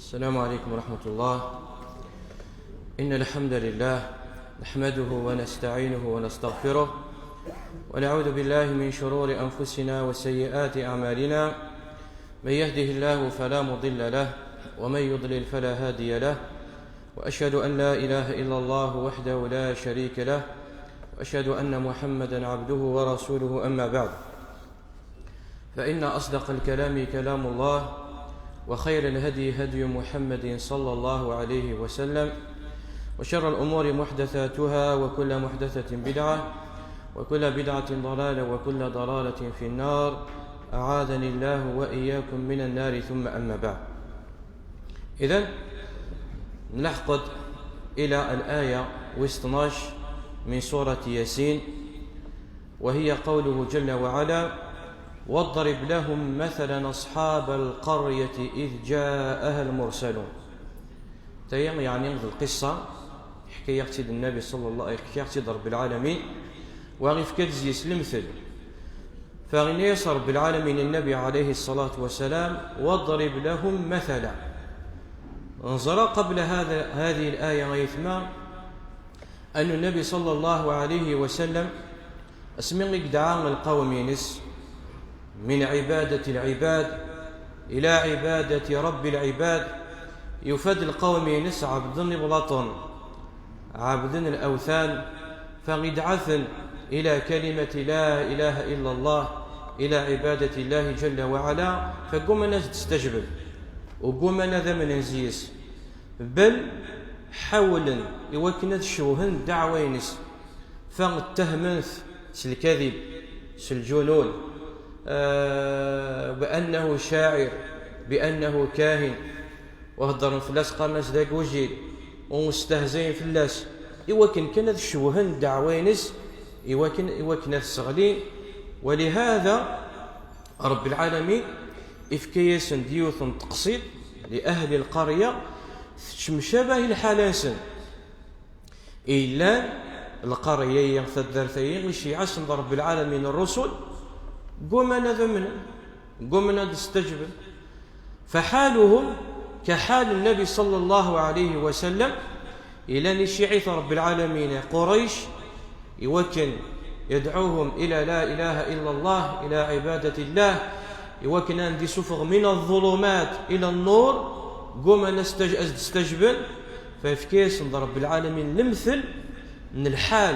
السلام عليكم ورحمة الله. إن الحمد لله نحمده ونستعينه ونستغفره ونعوذ بالله من شرور أنفسنا وسيئات أعمالنا. من يهده الله فلا مضل له ومن يضلل فلا هادي له، وأشهد أن لا إله إلا الله وحده لا شريك له، وأشهد أن محمدا عبده ورسوله. أما بعد، فإن أصدق الكلام كلام الله، وخير الهدي هدي محمد صلى الله عليه وسلم، وشر الأمور محدثاتها، وكل محدثة بدعة، وكل بدعة ضلالة، وكل ضلالة في النار. أعاذني الله وإياكم من النار. ثم أما بعد، إذن نلحق إلى الآية 12 من سورة ياسين، وهي قوله جل وعلا: واضرب لهم مثلا أصحاب القرية إذ جاءها المرسلون. يعني القصة حكاية النبي صلى الله عليه وسلم، حكاية رب العالمين، وغيف كتزيس المثل. فغني يسر رب العالمين النبي عليه الصلاة والسلام: واضرب لهم مثلا. انظر قبل هذه الآية غيثما أن النبي صلى الله عليه وسلم اسمي دعا القوم ينس من عبادة العباد إلى عبادة رب العباد، يفاد القوم ينس عبد بلطن عبد الأوثان، فغدعث إلى كلمة لا إله إلا الله، إلى عبادة الله جل وعلا. فقوم الناس تستجبل، وقوم ذا من نزيس، بل حولا يوكنت شوهن دعوينس، فاتهمنث سالكذب سالجنون، بأنه شاعر، بأنه كاهن، وهضر فلاس قامس داك وجيل ومستهزئين فلاس. يوكن كانت شوهن دعوينس، يوكن الصغلين. ولهذا رب العالمين إفكيس ديوث تقصيد لأهل القرية تشمشبه الحالانسن إلا القرية ينفذرثين وشيعة سند رب العالمين الرسل قمنا ذمنا، قمنا تستجب. فحالهم كحال النبي صلى الله عليه وسلم إلى نشيعة رب العالمين قريش، يوكن يدعوهم إلى لا إله إلا الله، إلى عبادة الله، يوكن أن سفغ من الظلمات إلى النور. قمنا تستجبن. ففكيس رب العالمين المثل من الحال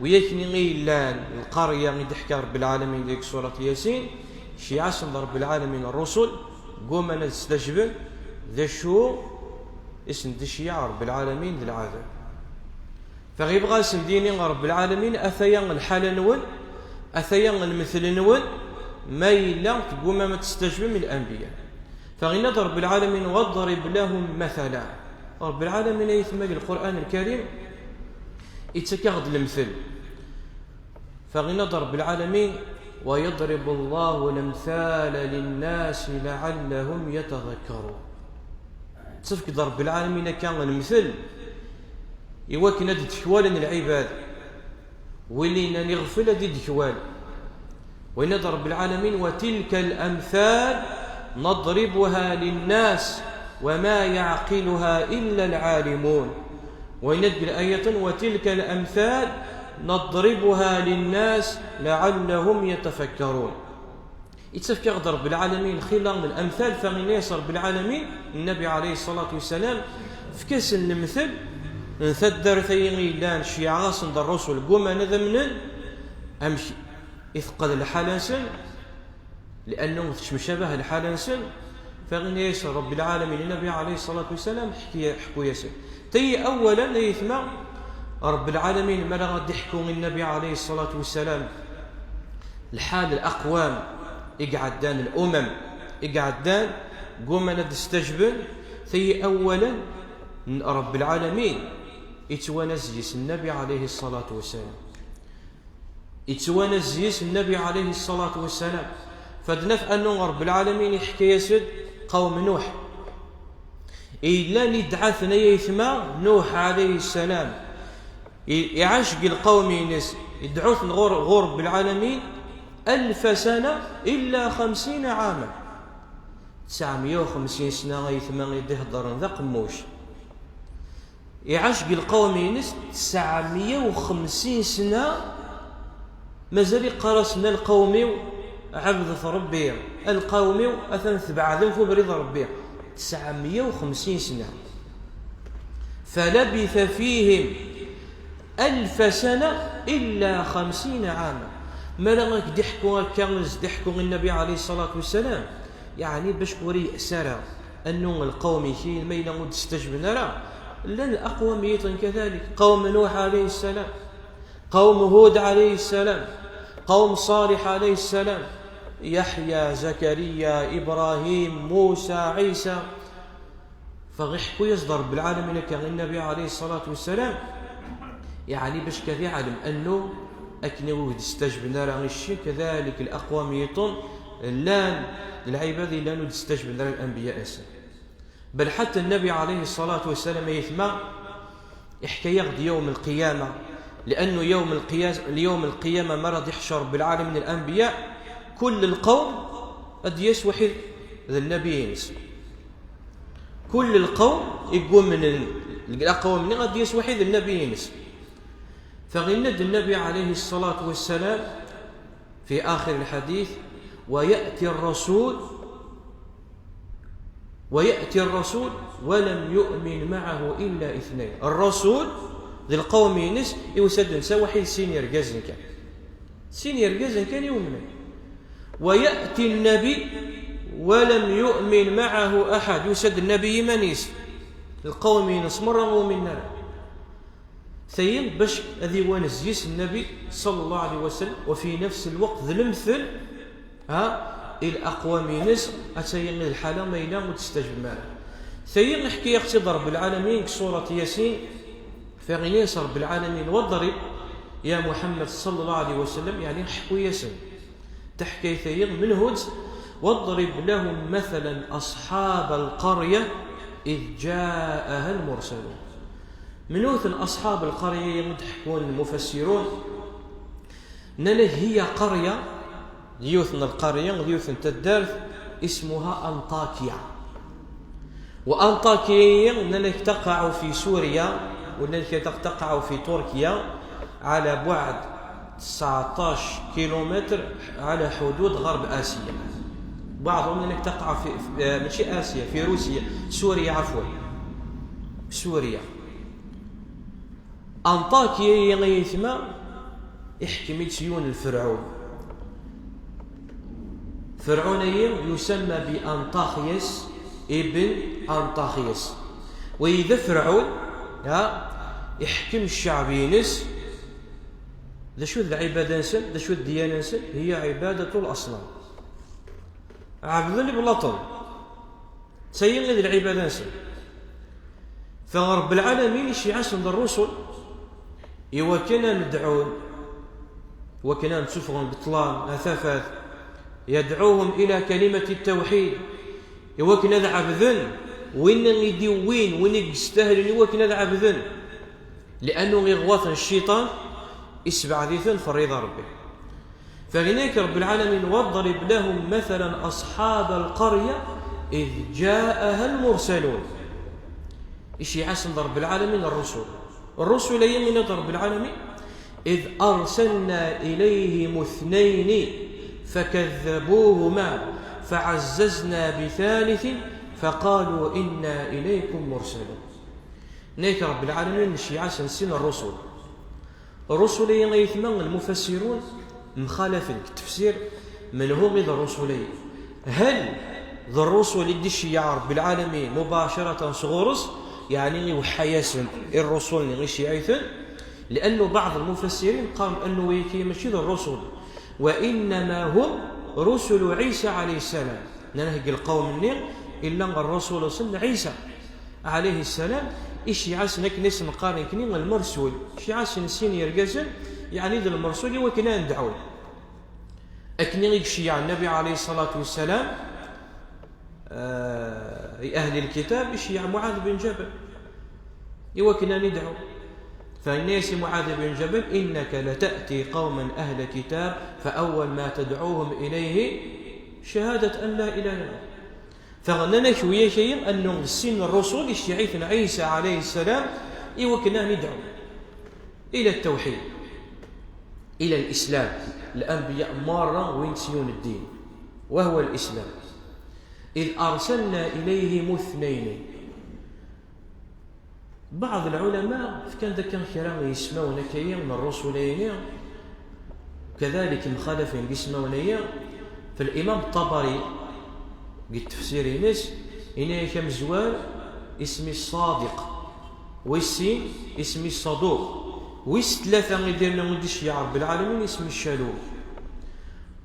ويكني غيلان القرية يضحك رب العالمين ديك سورة ياسين، شيعة سند رب العالمين الرسل قومنا تستجبن ذا شو اسم دي شيعة رب العالمين ذي العذاب. فغيبغى اسم ديني رب العالمين أثيان الحال نون، أثيان المثل نون، ما إلا تقوم ما تستجبن من الأنبياء. فغينا رب العالمين: واضرب لهم مثلا. رب العالمين يثمى القرآن الكريم يتكاغد المثل. فغينا رب العالمين: ويضرب الله الأمثال للناس لعلهم يتذكرون. تصفك رب العالمين كان المثل يوكن هذه الدكوال العباد، واللي نغفل هذه الدكوال. وإن رب العالمين: وتلك الأمثال نضربها للناس وما يعقلها إلا العالمون. وينزل آية: وتلك الأمثال نضربها للناس لعلهم يتفكرون. يتفكر رب العالمين خلال الأمثال. فمن يسر رب العالمين النبي عليه الصلاة والسلام فكس المثل نثدر ثيغيلان شيعة صند الرسل قوم نذمن أمشي يثقل الحالنسن، لأنه مشابه الحالنسن. فمن يسر رب العالمين النبي عليه الصلاة والسلام حكو يسر تي أولا يثمع رب العالمين ما لغا ضحكوا النبي عليه الصلاة والسلام الحال الأقوام يقعدان الأمم يقعدان قومنا تستجبن. ثي أولا رب العالمين يتونزيس النبي عليه الصلاة والسلام، يتونزيس النبي عليه الصلاة والسلام. فدنف أنه رب العالمين يحكي يسد قوم نوح إلا ندعثنا يثمى نوح عليه السلام يعشق القوم ينس يدعوث غرب العالمين 1000 سنة إلا 50 عاما. 950 سنة غيثما يدهضر ذا قموش يعاش القوم ينس 950 سنة مازال يقرسنا القومي عبد ربي القومي أثن ثبع ذنفو بريض ربي 950 سنة فلبث فيهم 1000 سنة إلا 50 عاما. ما لغاك ضحكوا كانز ضحكوا النبي عليه الصلاة والسلام يعني باش وري أسرى أنه القوم شيء ما ينمو تستجبنا لا الأقومية كذلك قوم نوح عليه السلام قوم هود عليه السلام قوم صالح عليه السلام يحيى زكريا إبراهيم موسى عيسى فغحكوا يصدر بالعالمين كان النبي عليه الصلاة والسلام يعني باش كذا علم أنه أكنوه تستجبنا راه الشيء كذلك الأقومية لا العباد لا تستجبنا الأنبياء أسا بل حتى النبي عليه الصلاة والسلام يثمى يحكي يغدي يوم القيامة لأنه يوم القيامة مرض يحشر بالعالم من الأنبياء كل القوم قد يسوح النبي كل القوم يقوم من الأقوام من قد يسوح النبي فغند النبي عليه الصلاة والسلام في آخر الحديث ويأتي الرسول ولم يؤمن معه إلا 2 الرسول ذي القوم ينس يوسد سوحي سينير جازن كان يؤمن ويأتي النبي ولم يؤمن معه أحد يوسد النبي منيس القوم ينس مرة من نار ثين باش أذي ونزيس النبي صلى الله عليه وسلم وفي نفس الوقت ذي المثل الأقوام ينس أتين الحالة ما ينام وتستجب معه ثين نحكي يقتضر بالعالمين كسورة ياسين فغنيس رب العالمين والضرب يا محمد صلى الله عليه وسلم يعني نحكو ياسين تحكي ثين من هدز واضرب لهم مثلا أصحاب القرية إذ جاءها المرسلون منوثن أصحاب القرية يمدحكون المفسرون نله هي قرية ديوثن القرية ديوثن تدارث اسمها أنطاكيا وأنطاكيا نله تقع في سوريا ونله تقع في تركيا على بعد 19 كيلومتر على حدود غرب آسيا بعضهم نله تقع في ماشي آسيا في روسيا سوريا عفوا سوريا أنطاكيا يغيثما احكمت سيون الفرعون فرعون يسمى بأنطاخيس ابن أنطاخيس وإذا فرعون يحكم الشعب ينس ذا شو العبادة نسل ذا شو الديانة نسل هي عبادة الأصنام عبد اللي بلطل سيئن ذي العبادة نسل فرب العالمين الشيعة عند الرسل وكنا ندعون وكنا نسفغن بطلان أثافات يدعوهم إلى كلمة التوحيد وكنا ذعب ذن وين يديوين وين يستاهل وكنا ذعب ذن لأنه يغوث الشيطان اسبع ذيثن فريض ربه فهناك رب العالمين واضرب لهم مثلا أصحاب القرية إذ جاءها المرسلون الشيعة عند رب العالمين الرسل يمين رب العالمين إذ أرسلنا إليهم 2 فكذبوهما فعززنا ب3 فقالوا إنا إليكم مرسلون نيك رب العالمين الشيعة سنسين الرسل يثمن المفسرون مخالفين التفسير من هو غير الرسلين هل ذا الرسل يدي الشيعة رب العالمين مباشرة صغورس يعني وحياسن الرسل الشيعيثن لأنه بعض المفسرين قالوا أنه يكي ماشي ذا الرسل وإنما هم رسل عيسى عليه السلام ننهج القوم النير إلا الرسول صلى عيسى عليه السلام الشيعة سنك نسم قارن كنين المرسول الشيعة سنسين يرقزن يعني ذا المرسول وكنا ندعون أكنين الشيعة النبي عليه الصلاة والسلام أهل الكتاب الشيعة معاذ بن جبل وكنا ندعو فالناس معاذ بن جبل إنك لتأتي قوما أهل كتاب فأول ما تدعوهم إليه شهادة أن لا إله إلا الله فغننا شوية شيء أنه السن الرسول الشيعيثنا عيسى عليه السلام وكنا ندعو إلى التوحيد، إلى الإسلام. الأنبياء مرة وينسيون الدين وهو الإسلام. إذ أرسلنا إليهم اثنين. بعض العلماء كان ذاك كلام يسمون كيا من الرسولين كذلك مخالفين يسمون. فالإمام الطبري قد تفسير ناس هنا كم زوال اسمي الصادق والسين اسمي الصدوق ثلاثة يديرنا مدش يا رب العالمين اسمي الشالوم.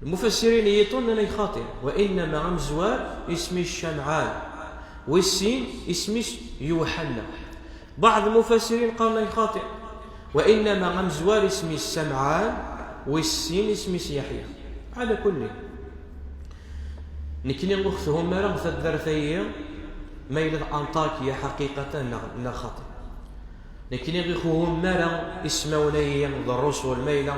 المفسرين يطون أنا يخاطر وإنما عم زوال اسمي الشمعان والسين اسمي يوحنا. بعض المفسرين قالوا يخاطر وإنما عم زوال اسمي السمعان والسين اسمي يحيى. على كل نكني نخذهم مرة الدرثية ميل أنطاكيا حقيقة نخاطر نكني نخذهم مرة اسموني الرسل ميل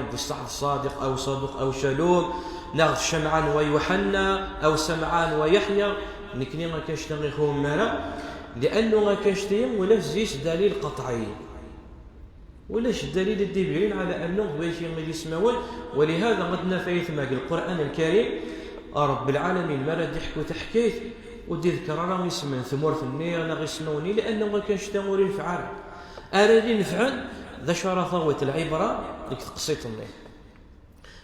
الصادق أو صادق أو شالوم ناخذ شمعان ويوحنا أو سمعان ويحيى نكني ما كاش نخذهم مرة لأنه ما كاش ولا زيش دليل قطعي ولاش الدليل الدبيرين على أنه بيشي ما يسمون. ولهذا غدنا في ثماق القرآن الكريم رب العالمين ما راد يحكوا تحكيت ودي ذكر راه يسمن ثمور في النير انا غيسموني لانه ما كانش تمور ينفعل اراد ينفعل ذا شرفه العبره اللي تقصيت النير.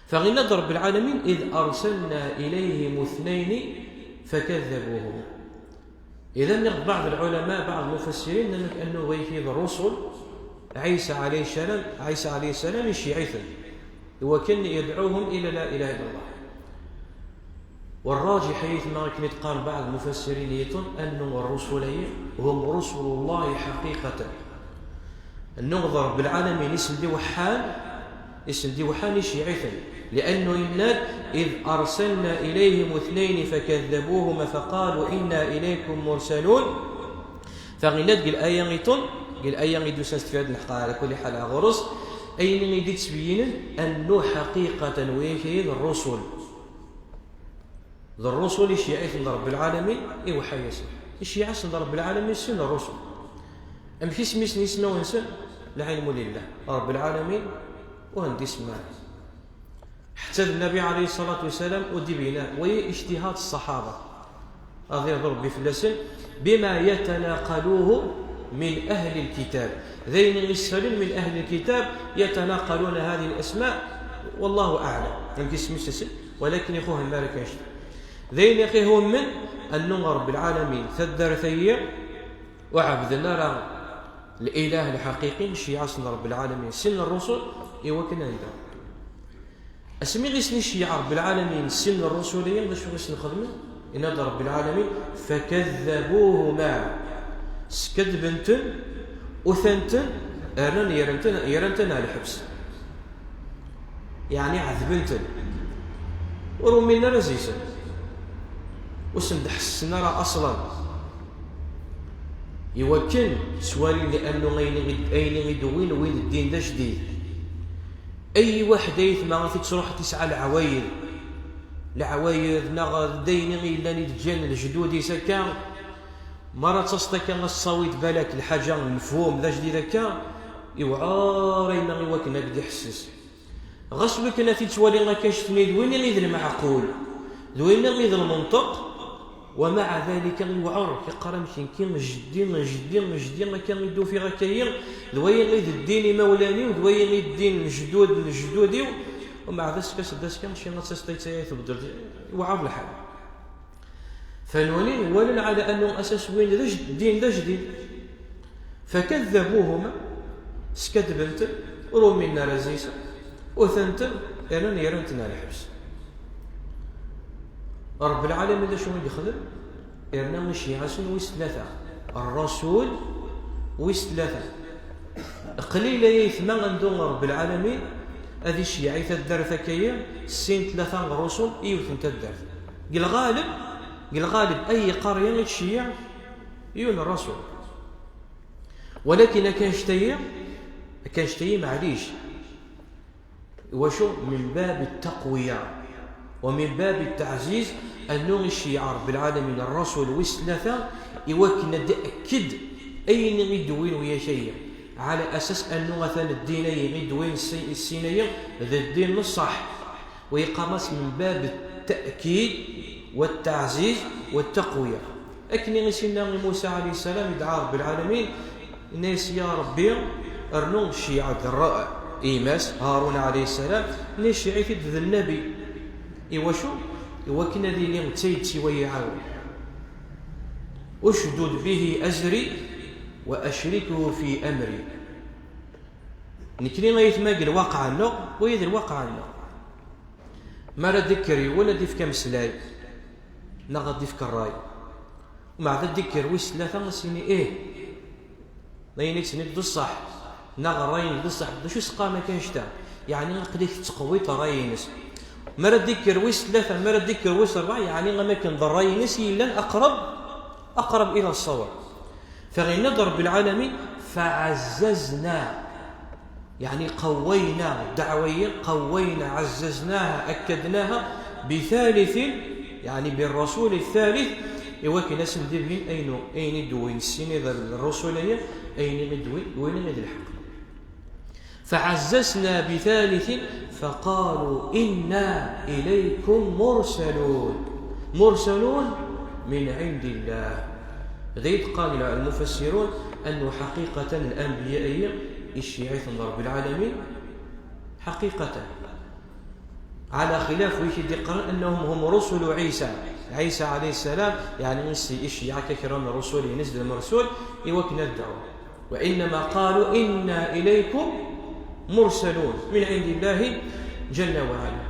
فغنى رب العالمين اذ ارسلنا اليهم اثنين فكذبوهم. اذا بعض العلماء بعض المفسرين انه غيفيض الرسل عيسى عليه السلام الشيعيثا هو كان يدعوهم الى لا اله الا الله. والراجح حيث ما كنت قال بعض المفسرين يتون أنه الرسولين هم رسل الله حقيقة. النظر بالعالمين اسم دي وحان شيعيثا لأنه يناد إذ أرسلنا إليهم اثنين فكذبوهما فقالوا إنا إليكم مرسلون. فغناد قل آيان يتون قل آيان يدوسان استفاد نحقا على كل حال غرص أين يدي تسبيين أنه حقيقة ويكيد الرسل ذا الرسل الشيعي عند رب العالمين وحي يسن الشيعة عند رب العالمين سن الرسل أم في اسم نسمى ونسن العلم لله رب العالمين وهندي اسمه حتى النبي عليه الصلاة والسلام ودبينا وهي اجتهاد الصحابة رضي ربي في اللسن بما يتناقلوه من أهل الكتاب ذين السلم من أهل الكتاب يتناقلون هذه الأسماء والله أعلم يمكن اسم السن ولكن يخوها المالك يشتر ذين يقيهم من أنه رب العالمين ثدر ثيّة وعبدنا رغم الإله الحقيقي الشيعة سن رب العالمين سن الرسل وكنا ندعو أسمي غيسن الشيعة رب العالمين سن الرسولين باش غيسن خدمة إن هذا رب العالمين فكذبوهما سكذبنتن وثنتن أرنن يرنتن على الحبس يعني عذبنتن ورمينا رزيسا وسند حسنا راه اصلا يوكل سوالي لانه اين يدوين وين الدين ده جديد. اي واحد ما فيك تروح تسعى العوايد نغ دين الا نتجن الجدود يسكا مرة تصدق الصويت بالك الحاجه المفهوم ذا جديد هكا يوعارين وكنا قد يحسس غصبك انا في توالي ما كاش تنيد وين غير المعقول وين غير المنطق ومع ذلك الوعر كيقرا مشين كيما جدين ما كان يدو في غكاين دوين غير الدين مولاني ودوين غير الدين الجدودي ومع ذلك كاس كان شي نص تيتايث بدل وعر الحال. فالولين ولن على انه اساس وين الدين ده جديد فكذبوهما سكذبنت رومينا رزيسه وثنت يرنتنا الحبس. رب العالمين ذا شنو يخدم؟ يرنا مشي عسل ويستلاثة الرسول ويستلاثة قليلا يثمن عندهم رب العالمين هذه الشيعة الدرثة كيا سين ثلاثة الرسل يوثن الدرثة قل غالب أي قرية الشيعة يون الرسول ولكن كان شتي معليش وشو من باب التقوية ومن باب التعزيز أنه الشيعة رب العالمين الرسول والثلاثة يوكن أكد أين يدوين ويا شيء على أساس أنه مثلا الدينين يدوين السينية ذا الدين الصح، ويقامس من باب التأكيد والتعزيز والتقوية. أكني سيدنا موسى عليه السلام يدعى رب العالمين الناس يا ربي أرنو الشيعة إيماس هارون عليه السلام نشيعي في ذا النبي إيواشو وكنا ذي لين تيتي ويعاون أشدد به أزري وأشركه في أمري. نكري غاية ما قل واقع عنه ويذي الواقع عنه ما لا ذكري ولا ديف كمسلاي نغد ديف كالراي ومع ذا الذكر ويس ثلاثة سيني لينك سنيد الصح نغرين بالصح شو سقى ما كانش تاع يعني نقديك تقوي تراينس مرة ذكر ويس ثلاثة مرة ذكر ويس أربعة يعني ما كان ضراينس إلا أقرب إلى الصواب. فغير نضرب بالعالمين فعززنا يعني قوينا الدعوية قوينا عززناها أكدناها بثالث يعني بالرسول الثالث يوكي ناس نديرين أين يدوين السنة الرسولية أين يدوين وين يد الحق. فعززنا بثالث فقالوا إنا إليكم مرسلون من عند الله. ذيت قال المفسرون أنه حقيقة الأنبياء الشيعة رب العالمين حقيقة على خلاف ويشد يقرأ أنهم هم رسل عيسى عليه السلام يعني نسي الشيعة ككرام الرسول ينزل المرسول يوكنا الدعوة، وإنما قالوا إنا إليكم مرسلون من عند الله جل وعلا.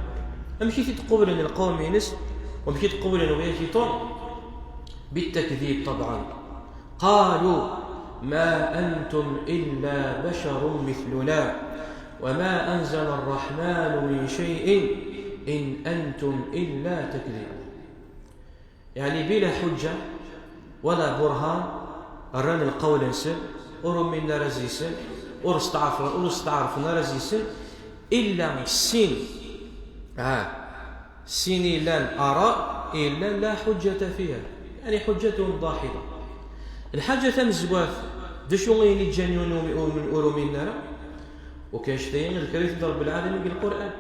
أمشي تقول أن القوم ينس ومشي تقول أن ويشيطون بالتكذيب طبعا. قالوا ما أنتم إلا بشر مثلنا وما أنزل الرحمن من شيء إن أنتم إلا تكذبون. يعني بلا حجة ولا برهان أران القول نسل أرم من رزيسل أرستعرفنا رزيسل إلا السين سيني لن أرى إلا لا حجة فيها يعني حجتهم ضاحضة. الحاجة مزواف دشو غين يتجنون من أرم النار وكاشتين الكريم رب العالمين بالقرآن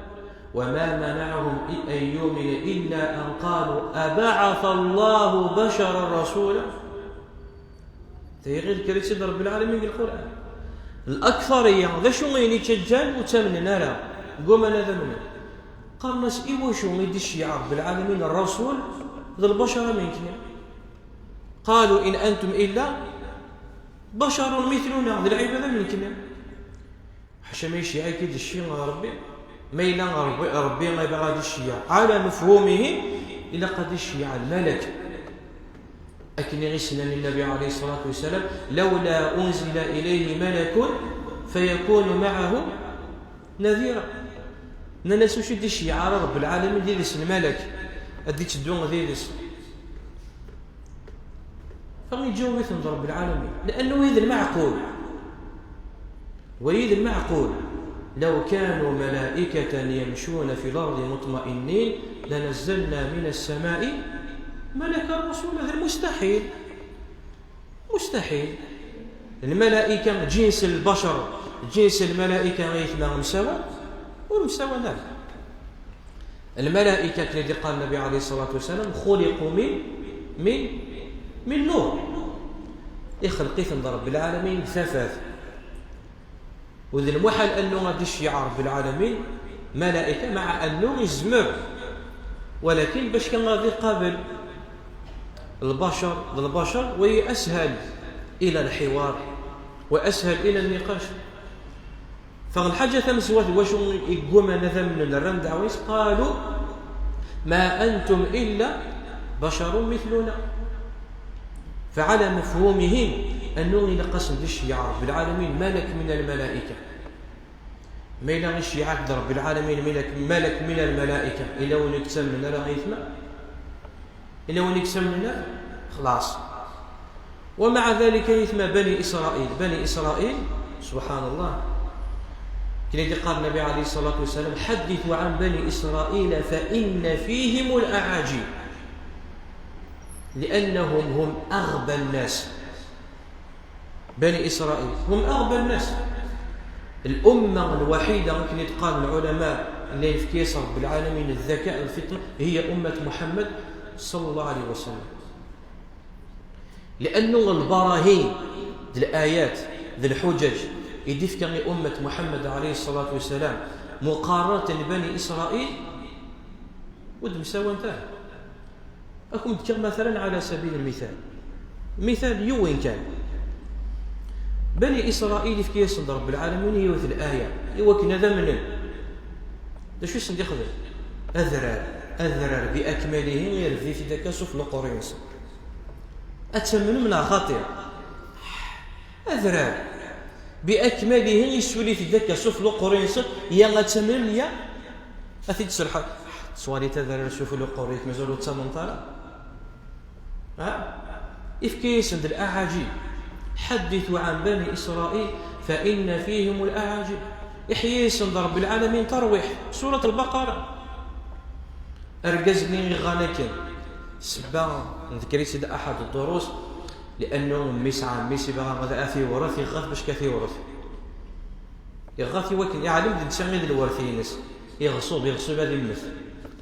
وما منعهم أن يؤمن إلا أن قالوا أبعث الله بشرا رسولا. تيغير الكريم رب العالمين بالقرآن الأكثرية ذا شو غين يتجن وتمن نارا قوم أنا ذمنا قال ناس إيوشو يدش يا رب العالمين الرسول ذا البشر منكنا قالوا إن أنتم إلا بشر مثلنا ذا العبادة منكنا حشا ما يشيع كيد الشيء ربي ما إلا ربي ما يبغى الشيع على مفهومه إلا قد الشيع الملك. أكن غسنا للنبي عليه الصلاة والسلام لولا أنزل إليه ملك فيكون معه نذيرا. ناس وش يدي الشيع رب العالمين دي اسم الملك أدي تدون ذي اسم فغيجاوب مثل رب العالمين لأنه هذا المعقول وإذا المعقول لو كانوا ملائكة يمشون في الأرض مطمئنين لنزلنا من السماء ملكا رسولا. هذا مستحيل. الملائكة جنس البشر جنس الملائكة غيثنا مساوى والمساوى نعم. الملائكة الذي قال النبي عليه الصلاة والسلام خلقوا من نور يخلق ثم رب العالمين ثلاث وذي المحل أنه غادي يشيع رب العالمين ملائكة مع أنه يزمر ولكن باش كان غادي يقابل البشر وهي أسهل إلى الحوار وأسهل إلى النقاش. فالحاجة تمسوات واش يقوم نذا من الرمد عويس قالوا ما أنتم إلا بشر مثلنا. فعلى مفهومهم أنه إلى قسم الشيعة رب العالمين ملك من الملائكة ما إلا الشيعة رب العالمين ملك من الملائكة إلا ونكسم لنا لا غيثنا إلا ونكسم لنا خلاص. ومع ذلك يثم بني إسرائيل سبحان الله كي قال النبي عليه الصلاة والسلام حدثوا عن بني إسرائيل فإن فيهم الأعاجيب لأنهم هم أغبى الناس. بني إسرائيل هم أغبى الناس. الأمة الوحيدة ممكن يتقال العلماء اللي في كيس رب العالمين الذكاء الفطري هي أمة محمد صلى الله عليه وسلم، لأنه البراهين ذي الآيات ذي الحجج يدفك أمة محمد عليه الصلاة والسلام مقارنة بني إسرائيل ود مساوى انتهى. أكم تذكر مثلا على سبيل المثال مثال يوين كان بني إسرائيل في كيس رب العالمين يوث الآية يوكن هذا منه ده شو سندي خذ أذرار بأكمله يرفي في ذاك سفل قرينس أتمنى من خاطئ أذرار بأكمله يسولي في ذاك سفل قرينس يا أتمنى يا أثيد سرحة سوالي تذرار سفل قرينس مازالوا تسمنطارا إفكيس عند الأعاجيب حدثوا عن بني إسرائيل فإن فيهم الأعاجيب. إحييس عند رب العالمين ترويح سورة البقرة أرجزني غانكن سبا نذكري سيد أحد الدروس لأنه ميسي بغا غدا أثي ورث يغاث باش كثي ورث يغاث يوكن يعلم دي تسمي الورثينس يغصب هذه المثل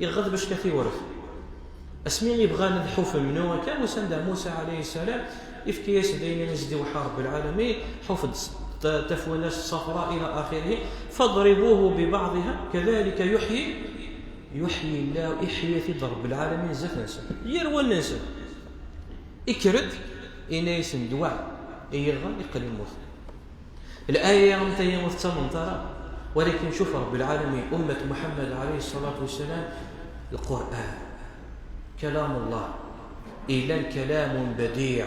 يغاث باش كثي ورث اسمين يبغى نحوف منه وكان وسند موسى عليه السلام إفكيس دين نزدي وحارب العالمين حفظ تفوناس الصفراء إلى آخره فاضربوه ببعضها كذلك يحيي الله إحيي في ضرب العالمين زف ناس يروى الناس إكرد إناس دواء يغال يقل الموت. الآية يمتى يمثل ترى ولكن شوف رب العالمين أمة محمد عليه الصلاة والسلام القرآن كلام الله إلى كلام بديع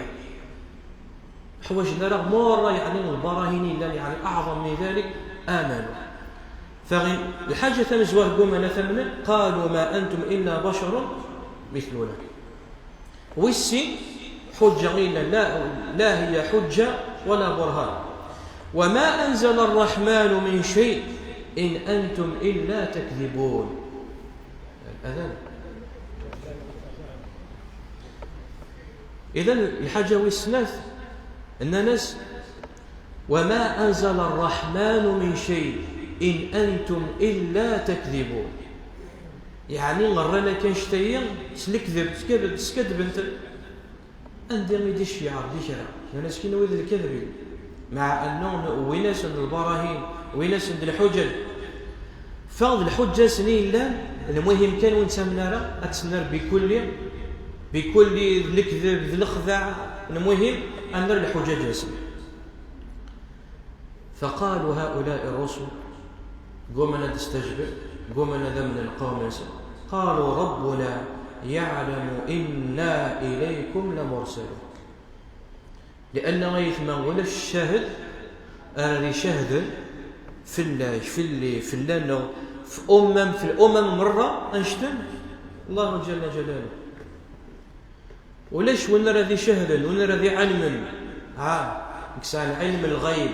حوجنا رغم مرة يعني البراهين يعني أعظم من ذلك آمنوا فالحاجة تنزوه قومنا ثمنا قالوا ما أنتم إلا بشر مثلنا والسي حجة لا هي حجة ولا برهان وما أنزل الرحمن من شيء إن أنتم إلا تكذبون. الأذان إذن الحاجة والسناث أن ناس وما أنزل الرحمن من شيء إن أنتم إلا تكذبون يعني غرنا كنشتيا سلكذب سكذب أنت أندر يدي الشعار دي شرع الناس كنا وذ الكذب مع أنه ويناس البراهين ويناس الحجج فاض الحجة سنين لا المهم كان ونسمنا أتسنر بكل الكذب ذي الخذع المهم أن الحجج اسم. فقالوا هؤلاء الرسل قومنا تستجبر قومنا ذمن القوم قالوا ربنا يعلم إنا إليكم لمرسلون لأن غيث ما ولا الشاهد أرى شهد في الله في الله في الأمم مرة أنشتم الله جل جلاله وليش ونرى ذي شهدا ونرى ذي علما كسان علم الغيب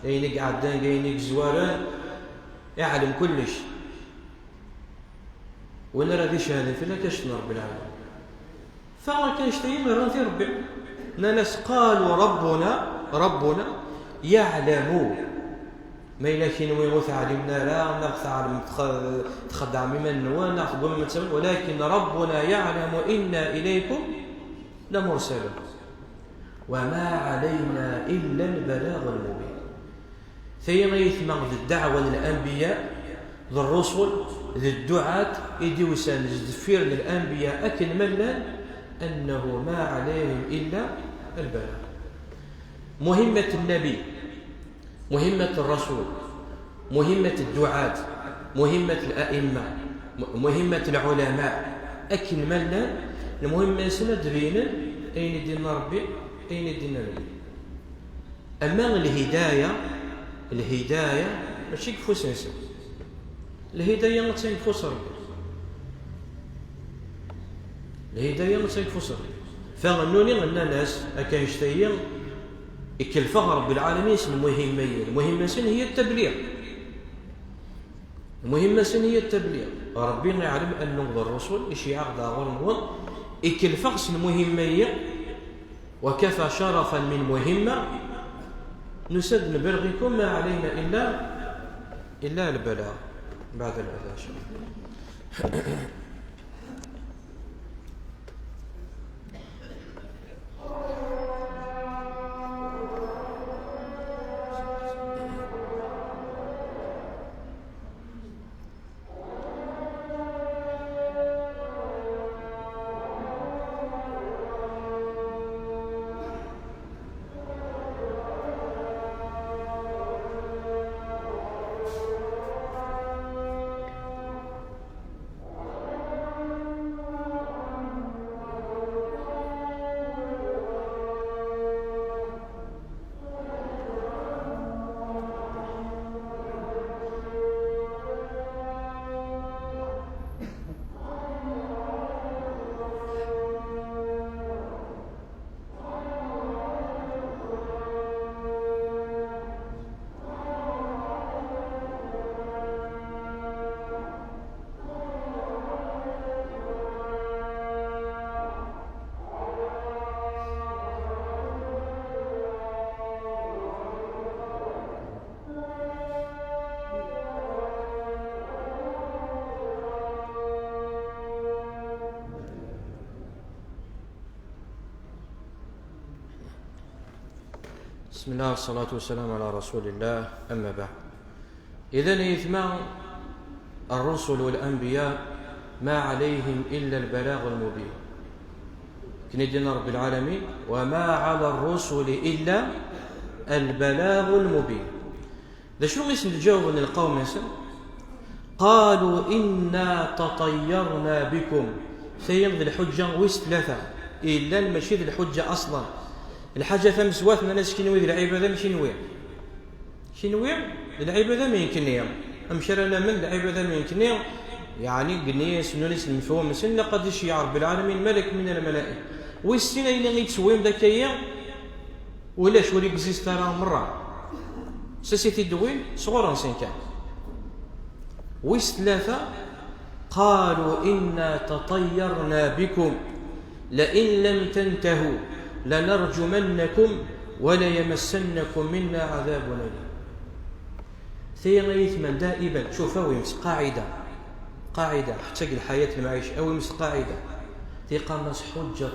ينك عدان ينك زواران يعلم كلش ونرى ذي شهدا فلا كشتنا رب العالمين فما كنشتين مرة في ربي ناس قالوا ربنا يعلم ما يلاكين ويغوث علمنا لا نغث علم تخدع ممن ونأخذ ممن تسمون ولكن ربنا يعلم إنا إليكم لمرسلون وما علينا إلا البلاغ المبين. ثيما يثمغ ذي الدعوة للأنبياء ذي الرسل ذي الدعاة يدي وسان الزفير للأنبياء أكن ملا أنه ما عليهم إلا البلاغ. مهمة النبي مهمة الرسول مهمة الدعاة مهمة الأئمة مهمة العلماء أكن ملا المهم سند بينا أين دينا ربي أين دينا ربي. أما الهداية ماشي كفوس نسا الهداية ما تنكفوس ربي الهداية ما تنكفوس ربي فغنوني غنى ناس أكايشتيا الفغر رب العالمين المهمة هي التبليغ المهمة هي التبليغ. ربي يعلم أن الرسل إشي عقد غرمون إكلفقس المهمة وكفى شرفا من مهمة نسد نبلغكم ما علينا إلا البلاغ بعد الأذى. بسم الله والصلاة والسلام على رسول الله. أما بعد، إذن يثمع الرسل والأنبياء ما عليهم إلا البلاغ المبين. كندينا رب العالمين وما على الرسل إلا البلاغ المبين. ذا شنو اسم الجواب من القوم يسأل؟ قالوا إنا تطيرنا بكم. سيمضي الحجة وثلاثة إلا المشيد الحجة أصلا الحاجة فمسوات من الناس كنوي العبادة ماشي نوي العبادة ما يمكن أمشرنا من العبادة ما يمكن يعني قنيس نونس المفهوم سنة قد يشيع رب العالمين ملك من الملائكة والسنة اللي يتسويم ذكية ولا شوري بزيز ترى مرة سيتي دوين صغورا سين كان ثلاثة قالوا إنا تطيرنا بكم لئن لم تنتهوا لنرجمنكم وليمسنكم منا عذاب أليم. ثيغيث من دائما شوفوا يمس قاعدة حتى الحياة المعيش أو يمس قاعدة تقمص حجة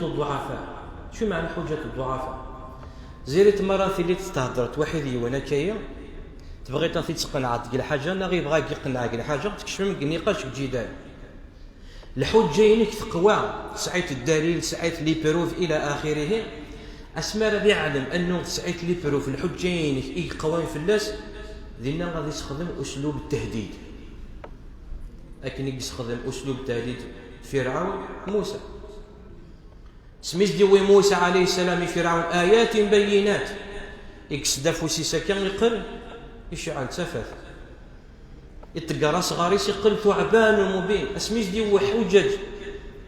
الضعفاء. شو معنى حجة الضعفاء؟ زيرت مرة اللي تستهدرت واحد يونكية تبغي تقنع تقول حاجة أنا غير بغاك يقنع قال حاجة تكشف من النقاش الجدال الحجة ينك تقوى سعيت الدليل سعيت لي بروف إلى آخره. أسمى ربي يعلم أنه سعيت لي بروف الحجة ينك إي قوام في الناس ذينا غادي يستخدم أسلوب التهديد. لكن يستخدم أسلوب التهديد فرعون موسى سميز ديوي موسى عليه السلام فرعون آيات بينات يكسدف وسيسا كان يقر يشعل تفاث يتقرا صغاري يقل ثعبان مبين اسميز ديوي حجج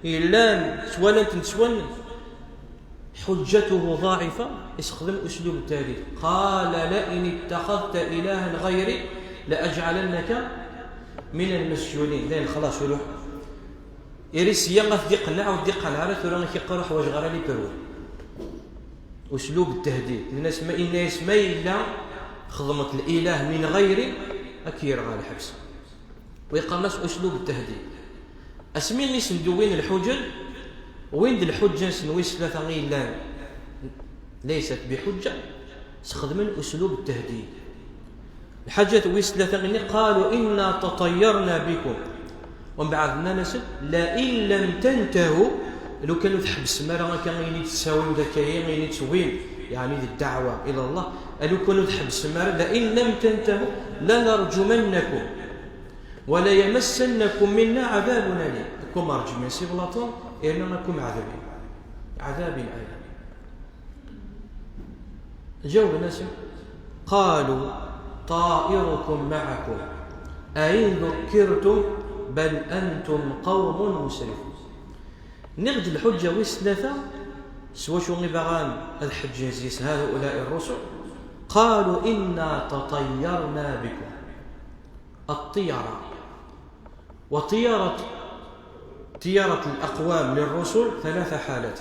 إلا سوالا تنسوان حجته ضاعفة يستخدم أسلوب التهديد. قال لئن اتخذت إلها غيري لأجعلنك من المسجونين. لين خلاص يروح يريس يغف دي قناع ودي قناع ثورا كيقرا حوايج غير لي بيرو أسلوب التهديد. الناس ما إلا خدمت الإله من غيري أكير على الحبس ويقنص أسلوب التهديد. أسمين سندوين الحجج وين الحجة سنويس ثلاثة غير ليست بحجة استخدمن أسلوب التهديد. الحاجة ويس ثلاثة غير قالوا إنا تطيرنا بكم ومن بعدنا نسل لئن لم تنتهوا لو كانوا تحبس مرة كان غير تساوي ذكيين غير تسوين يعني الدعوة إلى الله لو كانوا تحبس مرة لئن لم تنتهوا لنرجمنكم وليمسنكم منا عذاب أليم. كم أرجم يسيب الله إنكم عذاب أليم. جاوب الناس قالوا طائركم معكم أئن ذكرتم بل أنتم قوم مسرفون. نغد الحجة وثلاثة سوا شو غيبغان الحجاجيس هؤلاء الرسل قالوا إنا تطيرنا بكم. الطيرة وطيرة الأقوام للرسل 3 حالات.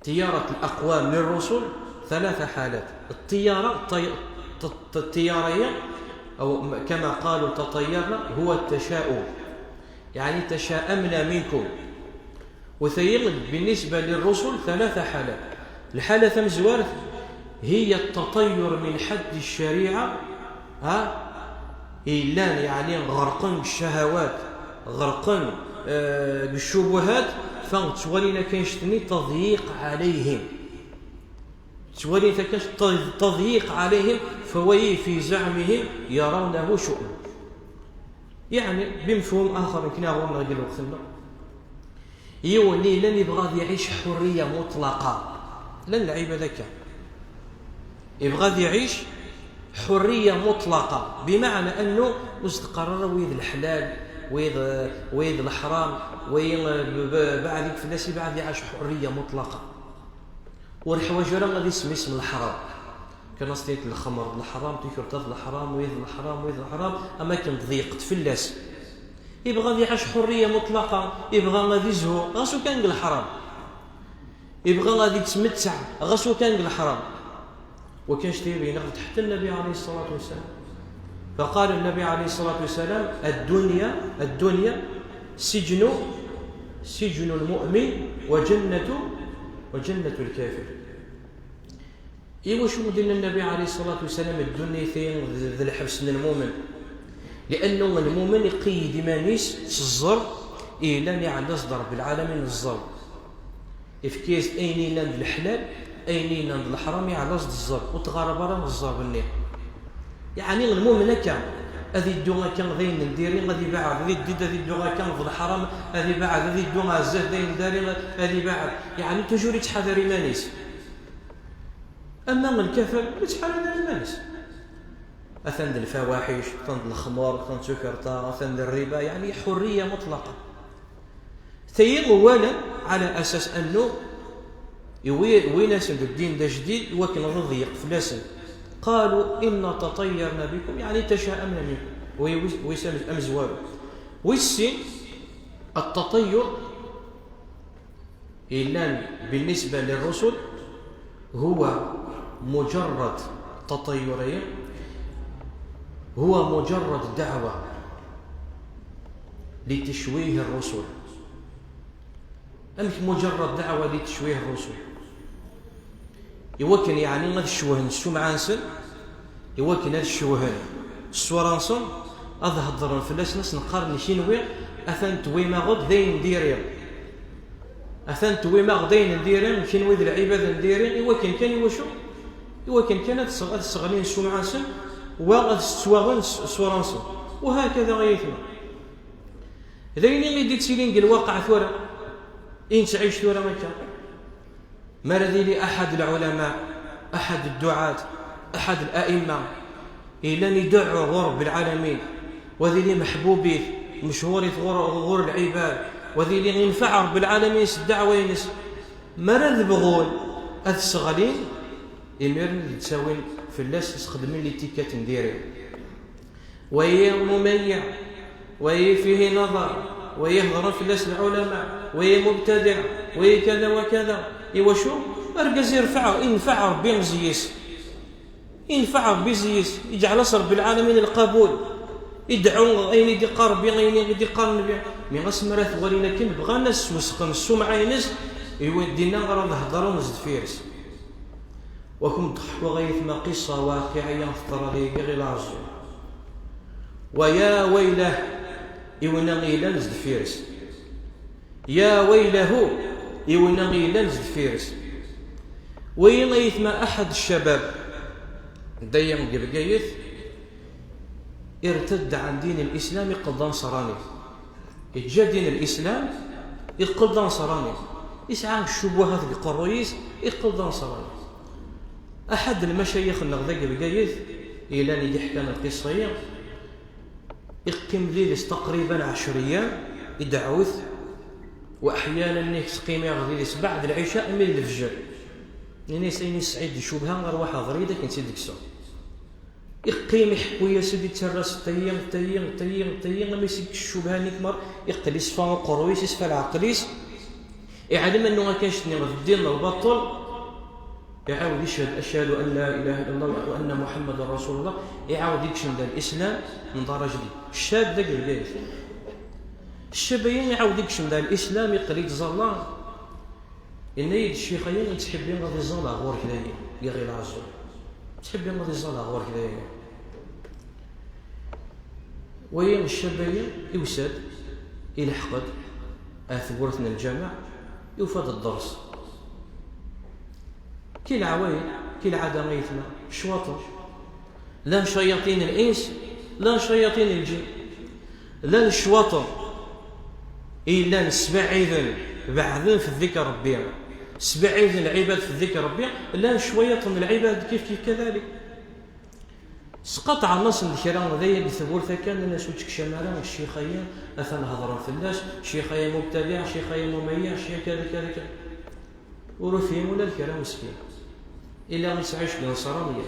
طيرة الأقوام للرسل 3 حالات. الطيارية أو كما قالوا تطيرنا هو التشاؤم، يعني تشاءمنا منكم. وثيغ بالنسبة للرسل 3 حالات. الحالة مزوارة هي التطير من حد الشريعة، إيلان يعني غرقا بالشهوات، غرقا بالشبهات، فتولينا كنشتني تضييق عليهم، تولينا كنش تضييق عليهم، فوي في زعمهم يرونه شؤم. يعني بمفهوم آخر يمكن أقول نقول وقتنا يولي لن يبغى يعيش حرية مطلقة، لن العيب ذاك يبغى يعيش حرية مطلقة، بمعنى أنه مستقرر ويذ الحلال ويذ الحرام بعد فلاسي بعد يعيش حرية مطلقة. والحوايج راه غادي يسمي اسم الحرام، كان استيت الخمر الحرام تيكرتض الحرام ويذ الحرام ويذ الحرام، أما كان ضيقت فلاس يبغى يعيش حرية مطلقة، يبغى غادي يزهو غاسو كان الحرام، يبغى غادي يتمتع غاسو كان الحرام. وكان شتي بين حتى النبي عليه الصلاة والسلام، فقال النبي عليه الصلاة والسلام الدنيا سجن المؤمن وجنة الكافر. إيوا شو دينا النبي عليه الصلاة والسلام الدنيا ثين ذي الحبس المؤمن، لأنه المؤمن يقيد مانيس الزر إلا يعلى صدر بالعالمين الزر إفكيس أيني نند الحلال أيني نند الحرام يعلى صدر الزر وتغارب راه الزر بالنير. يعني المؤمن كان هذه الدنيا كان غير نديري غادي بعد هذه الدنيا كان في الحرام هذه بعد هذه الدنيا الزهد داري هذه بعد، يعني تجوري تحذري مانيس. أما من الكفر يتحذر مانيس، أثند الفواحش، أثند الخمر، أثند سكرتا، أثند الربا، يعني حرية مطلقة. ثيغ أولا على أساس أنه ويناس الدين ده جديد وكن نضيق فلاسن. قالوا إنا تطيرنا بكم يعني تشاءمنا منكم، ويسمى أمزوار. والسين التطير إلا بالنسبة للرسل هو مجرد تطيرين، هو مجرد دعوة لتشويه الرسل، أمك مجرد دعوة لتشويه الرسل. يوكن يعني غادي الشوهن السمعانسن، يوكن هذا الشوهن السورانسن أظهر فلاس ناس نقارن شينوي أثن تويما غد ذين نديرين، أثن تويما غدين نديرين شينوي ذي العبادة نديرين. يوكن كان يوشو يوكن كانت الصغالين السمعانسن وغاد السواغن السورانسن، وهكذا غيثنا. ذين اللي ديت سيلين الواقع ثورة إن تعيش ثورة مكان ما رذي لي أحد العلماء، أحد الدعاة، أحد الأئمة إلا ندعو غرب العالمين وذي لي محبوبي مشهوري غور العباد وذي لي ينفع رب العالمين الدعوة ينس ما رذ بغول الصغالين يمر تساوين في الناس يستخدمين لي تيكات نديرين وهي مميع وهي فيه نظر ويهضر في الناس العلماء وهي مبتدع وهي كذا وكذا. إيوا شو أرجز ينفع ربي مزيس، ينفع ربي زيس يجعل رب العالمين القبول، يدعو أين يدي قربي أين يدي قرن بي مي غسمرات ولينا كن بغى ناس وسقن السمعة ينس يودينا غير نهضروا نزد فيرس وكم تحكوا غيث ما قصة واقعية خطر لي غير لازم ويا ويله يونا غيلا نزد فيرس، يا ويله يونا غيلا نزد فيرس. وين يثما أحد الشباب دايم قبقايث ارتد عن دين الإسلام قلدان صراني، إجا دين الإسلام يقلدان صراني، يسعى الشبهات بقرويس يقلدان صراني. أحد المشايخ النغذا قبقايث إلى أن يحكي القصة يقيم ليلس تقريبا 10 أيام يدعوث، وأحيانا يقيم يغذيلس بعد العشاء من الفجر يعني سيني سعيد شبهة غير واحد غريدة كنت ديك الساعة يقيم يحكو يا سيدي تراس طيين ما يسيك الشبهة نيك مر يقليس فان قرويس يسفى العقليس يعلم انه ما كانش في الدين الباطل يعاود يشهد اشهد ان لا اله الا الله وان محمد رسول الله يعاود يكشم ذا الاسلام من درجه دي الشاب ذاك البيت الشابين يعاود يكشم ذا الاسلام يقلي تزلا ان يد الشيخين تحبين غادي الزلا غور كذايا يا غير العزو تحبين غادي الزلا غور كذايا وين الشابين يوسد يلحقد ثبورتنا الجامع يفاد الدرس كي العوايد كي العدميتنا شواطر لا شياطين الانس لا شياطين الجن لا الشواطر الا نسبع اذن بعضن في الذكر ربي سبع اذن العباد في الذكر ربي لا شويه من العباد كيف كذلك سقط على الناس الكلام ذي بثبورته كان الناس وتكشمالا الشيخيه اثنا هضرا في الناس شيخيه مبتدع شيخيه مميع شيخ كذا ورفيهم ولا الكلام مسكين الا ما يسعيش النصرانيه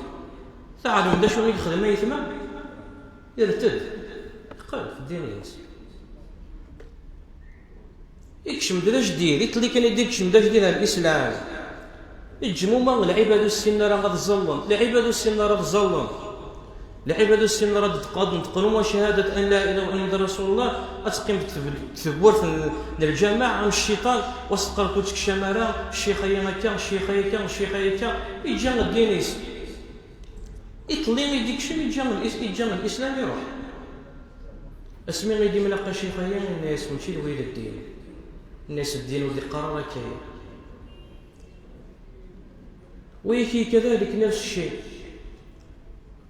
تعالوا بدا شنو يخدم يتما يرتد قال في الدين الناس يكشم دلاش دير يطلي كان يديكشم داش ديال الاسلام يجمو ما العباد السن راه غتظلم العباد السن راه تظلم العباد السن راه تقنوا شهاده ان لا اله الا الله رسول الله اتقيم تثبور في الجامع الشيطان وسقر كوتك شماره الشيخيه هكا الشيخيه هكا يجي الدين يطلي يديك شنو يجي الاسلام يروح اسمي غيدي ملقى شيخيه الناس ماشي الويل الدين الناس الدين ودي قرار كاين ويكي كذلك نفس الشيء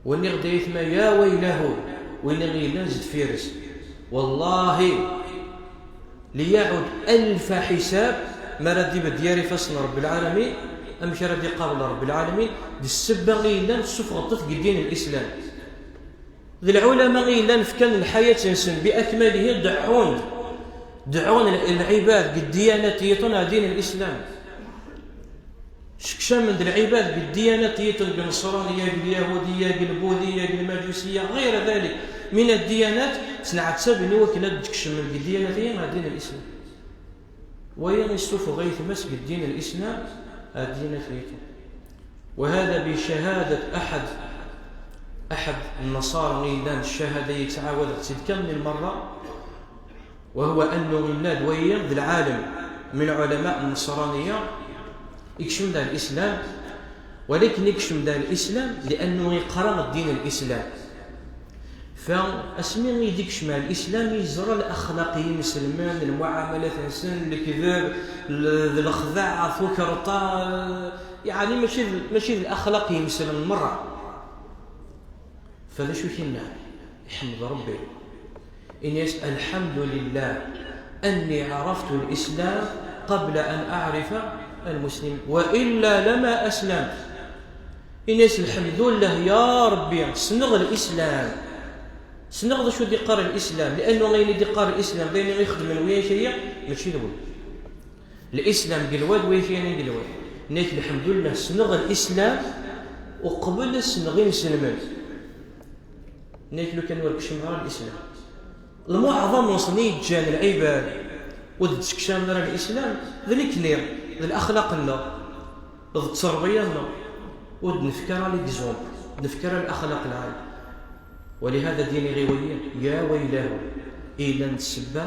واني غدا يثما يا ويله وين غير زد فيرس والله ليعد 1000 حساب ما ردي بدياري فصل رب العالمين امشي ردي قبل رب العالمين دي السبه غير سفغطت الدين الاسلام ذي العلماء غير فكان الحياه انسان باكمله دعون العباد بالديانه دين الاسلام شكشا من العباد بالديانة بالنصرانية باليهودية بالبوذية بالمجوسية غير ذلك من الديانات سنعت سبني وكلا تكشم من الديانة هي دين الإسلام وين يستوف غيث مسك الدين الإسلام الدين فيكم وهذا بشهادة أحد النصارى غيلان الشهادة يتعاود تلك من المرة وهو أنه غيلان وين بالعالم من علماء النصرانية يكشم ذا الإسلام ولكن يكشم ذا الإسلام لأنه يقرن الدين الإسلام فأسمي يديكشم الإسلام يزرى الأخلاقيين المسلمان المعاملات الإنسان الكذاب الخذاع ثكرطا يعني ماشي الأخلاقيين المسلمان مرة فلا شو كنا يحمد ربي إن يسأل الحمد لله أني عرفت الإسلام قبل أن أعرف المسلم وإلا لما أسلم إنس الحمد لله يا ربي سنغ الإسلام سنغ شو ديقار الإسلام لأنه غير ديقار الإسلام دايما يخدم من ويا شيء ماشي الول الإسلام قلواد ويا شيء قلواد نيت الحمد لله سنغ الإسلام وقبل السنغين مسلمين نيت لو كان ورك شمار الإسلام المعظم وصني جان العباد ودتكشام نرى الإسلام ذلك نير الأخلاق لنا التربية لنا ونفكر للجزوم نفكر الأخلاق العام ولهذا دين غيوية يا ويله إلا نتسبى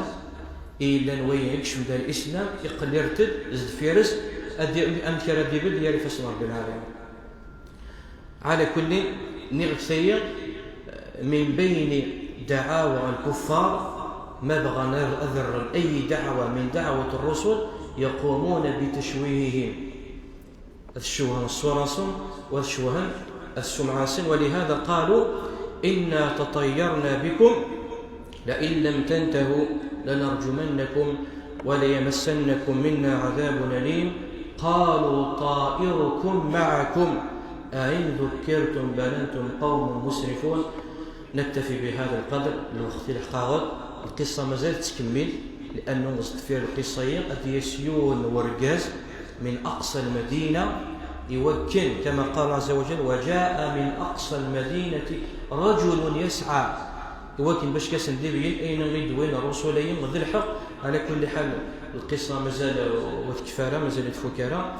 إلا نوين يكشف ذا الإسلام يقل يرتد زد فيرس أمكر ديبل ديالي فصل رب العالمين على كل نغثية من بين دعاوى الكفار ما بغى نذر أي دعوة من دعوة الرسل يقومون بتشويههم الشوهن الصوراسون والشوهن السمعاسين ولهذا قالوا إنا تطيرنا بكم لئن لم تنتهوا لنرجمنكم وليمسنكم منا عذاب أليم قالوا طائركم معكم أئن ذكرتم بل أنتم قوم مسرفون. نكتفي بهذا القدر لوقت الحقاغ القصة مازالت تكمل لأنه نصد فيها القصة قد يسيون ورقاز من أقصى المدينة يوكن كما قال عز وجل وجاء من أقصى المدينة رجل يسعى يوكن باش كاسنديبين أين غيدوين الرسولين ذي الحق. على كل حال القصة مازال وتكفارة مازال تفكرة